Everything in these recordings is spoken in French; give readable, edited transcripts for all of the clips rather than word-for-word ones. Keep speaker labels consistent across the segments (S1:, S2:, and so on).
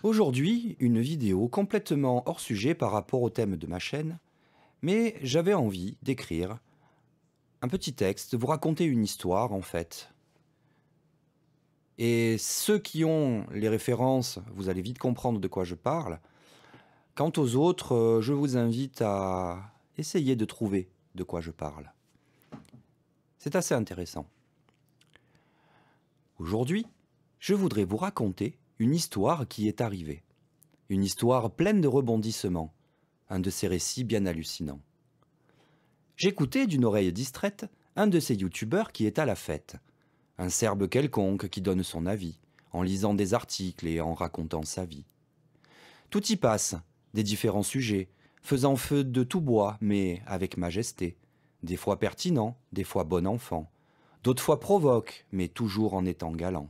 S1: Aujourd'hui, une vidéo complètement hors sujet par rapport au thème de ma chaîne, mais j'avais envie d'écrire un petit texte, vous raconter une histoire en fait. Et ceux qui ont les références, vous allez vite comprendre de quoi je parle. Quant aux autres, je vous invite à essayer de trouver de quoi je parle. C'est assez intéressant. Aujourd'hui, je voudrais vous raconter une histoire qui est arrivée. Une histoire pleine de rebondissements, un de ces récits bien hallucinants. J'écoutais d'une oreille distraite un de ces youtubeurs qui est à la fête, un Serbe quelconque qui donne son avis, en lisant des articles et en racontant sa vie. Tout y passe, des différents sujets, faisant feu de tout bois, mais avec majesté, des fois pertinent, des fois bon enfant, d'autres fois provoque, mais toujours en étant galant.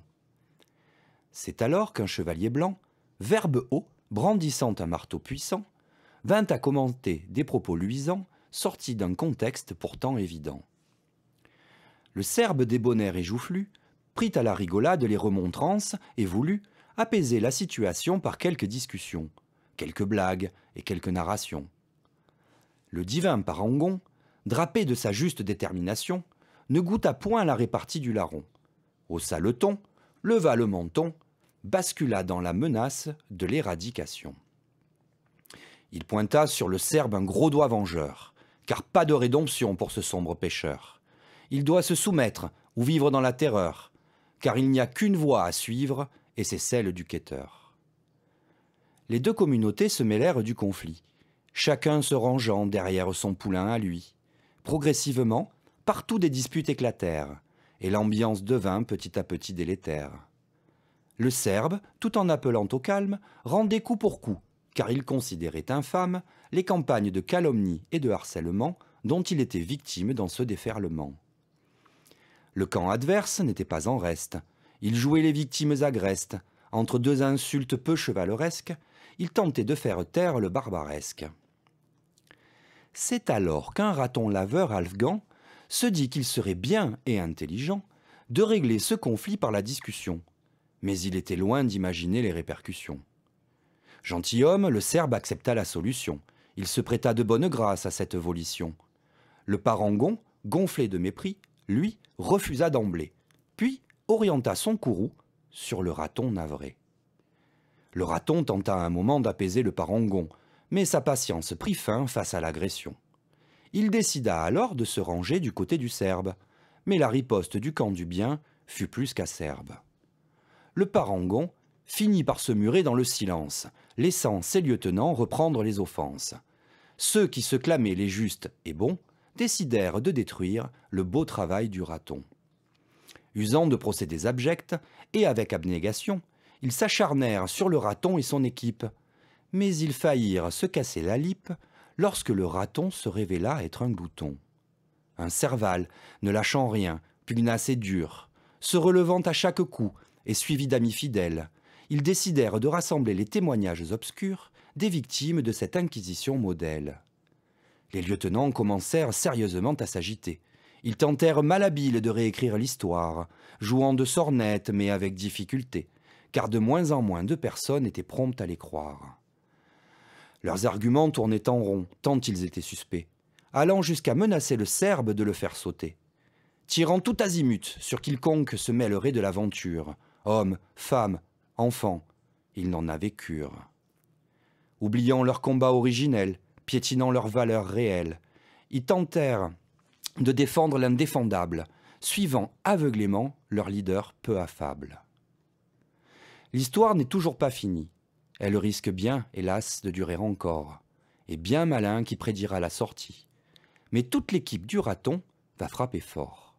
S1: C'est alors qu'un chevalier blanc, verbe haut, brandissant un marteau puissant, vint à commenter des propos luisants, sortis d'un contexte pourtant évident. Le Serbe débonnaire et joufflu prit à la rigolade les remontrances et voulut apaiser la situation par quelques discussions, quelques blagues et quelques narrations. Le divin parangon, drapé de sa juste détermination, ne goûta point la répartie du larron, haussa le ton, leva le menton, bascula dans la menace de l'éradication. Il pointa sur le Serbe un gros doigt vengeur, car pas de rédemption pour ce sombre pécheur. Il doit se soumettre ou vivre dans la terreur, car il n'y a qu'une voie à suivre, et c'est celle du quêteur. Les deux communautés se mêlèrent du conflit, chacun se rangeant derrière son poulain à lui. Progressivement, partout des disputes éclatèrent, et l'ambiance devint petit à petit délétère. Le Serbe, tout en appelant au calme, rendait coup pour coup, car il considérait infâmes les campagnes de calomnie et de harcèlement dont il était victime dans ce déferlement. Le camp adverse n'était pas en reste. Il jouait les victimes agrestes. Entre deux insultes peu chevaleresques, il tentait de faire taire le barbaresque. C'est alors qu'un raton laveur afghan se dit qu'il serait bien et intelligent de régler ce conflit par la discussion. Mais il était loin d'imaginer les répercussions. Gentilhomme, le Serbe accepta la solution. Il se prêta de bonne grâce à cette volition. Le parangon, gonflé de mépris, lui, refusa d'emblée, puis orienta son courroux sur le raton navré. Le raton tenta un moment d'apaiser le parangon, mais sa patience prit fin face à l'agression. Il décida alors de se ranger du côté du Serbe, mais la riposte du camp du bien fut plus qu'acerbe. Le parangon finit par se murer dans le silence, laissant ses lieutenants reprendre les offenses. Ceux qui se clamaient les justes et bons décidèrent de détruire le beau travail du raton. Usant de procédés abjects et avec abnégation, ils s'acharnèrent sur le raton et son équipe, mais ils faillirent se casser la lippe lorsque le raton se révéla être un glouton. Un serval, ne lâchant rien, pugnace et dur, se relevant à chaque coup et suivi d'amis fidèles, ils décidèrent de rassembler les témoignages obscurs des victimes de cette inquisition modèle. Les lieutenants commencèrent sérieusement à s'agiter. Ils tentèrent malhabiles de réécrire l'histoire, jouant de sornettes mais avec difficulté, car de moins en moins de personnes étaient promptes à les croire. Leurs arguments tournaient en rond, tant ils étaient suspects, allant jusqu'à menacer le Serbe de le faire sauter. Tirant tout azimut sur quiconque se mêlerait de l'aventure, hommes, femmes, enfants, ils n'en avaient cure. Oubliant leur combat originel, piétinant leurs valeurs réelles, ils tentèrent de défendre l'indéfendable, suivant aveuglément leur leader peu affable. L'histoire n'est toujours pas finie. Elle risque bien, hélas, de durer encore, et bien malin qui prédira la sortie. Mais toute l'équipe du raton va frapper fort.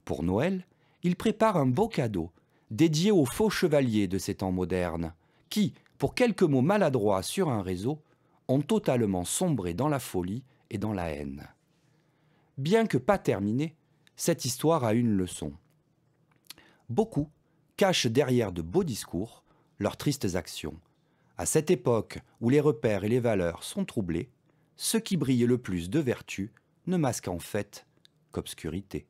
S1: Pour Noël, il prépare un beau cadeau, dédié aux faux chevaliers de ces temps modernes, qui, pour quelques mots maladroits sur un réseau, ont totalement sombré dans la folie et dans la haine. Bien que pas terminée, cette histoire a une leçon. Beaucoup cachent derrière de beaux discours leurs tristes actions. À cette époque où les repères et les valeurs sont troublés, ce qui brille le plus de vertu ne masque en fait qu'obscurité.